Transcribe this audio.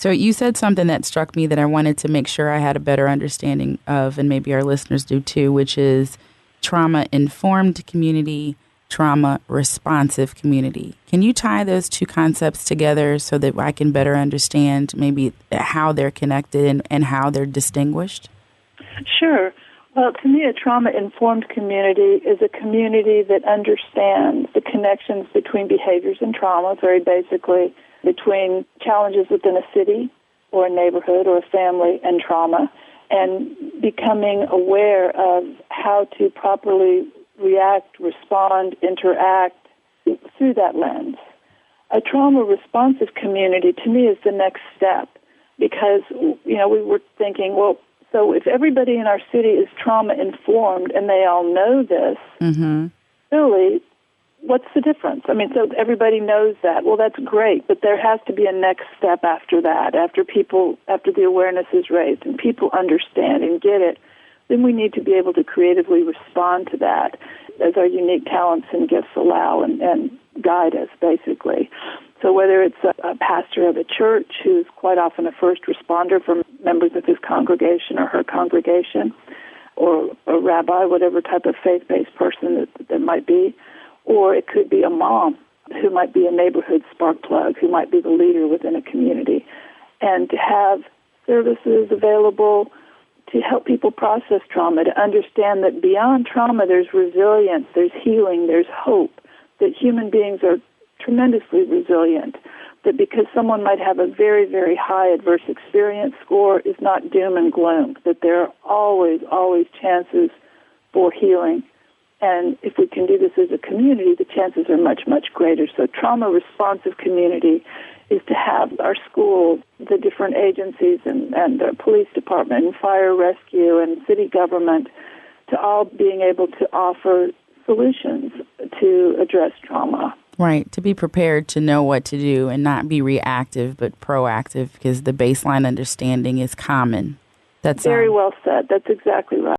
So you said something that struck me that I wanted to make sure I had a better understanding of, and maybe our listeners do too, which is trauma-informed community, trauma-responsive community. Can you tie those two concepts together so that I can better understand maybe how they're connected and how they're distinguished? Sure. Well, to me, a trauma-informed community is a community that understands the connections between behaviors and trauma, very basically, between challenges within a city or a neighborhood or a family and trauma, and becoming aware of how to properly react, respond, interact through that lens. A trauma-responsive community, to me, is the next step because, we were thinking, well, so if everybody in our city is trauma-informed and they all know this, really, what's the difference? I mean, so everybody knows that. Well, that's great, but there has to be a next step after that, after the awareness is raised and people understand and get it. Then we need to be able to creatively respond to that as our unique talents and gifts allow and guide us, basically. So whether it's a pastor of a church who's quite often a first responder for members of his congregation or her congregation, or a rabbi, whatever type of faith-based person that there might be, or it could be a mom who might be a neighborhood spark plug, who might be the leader within a community, and to have services available to help people process trauma, to understand that beyond trauma there's resilience, there's healing, there's hope, that human beings are tremendously resilient, that because someone might have a very, very high adverse experience score is not doom and gloom, that there are always, always chances for healing. And if we can do this as a community, the chances are much, much greater. So trauma-responsive community is to have our school, the different agencies and the police department and fire rescue and city government to all being able to offer solutions to address trauma. Right, to be prepared to know what to do and not be reactive but proactive because the baseline understanding is common. That's very well said. That's exactly right.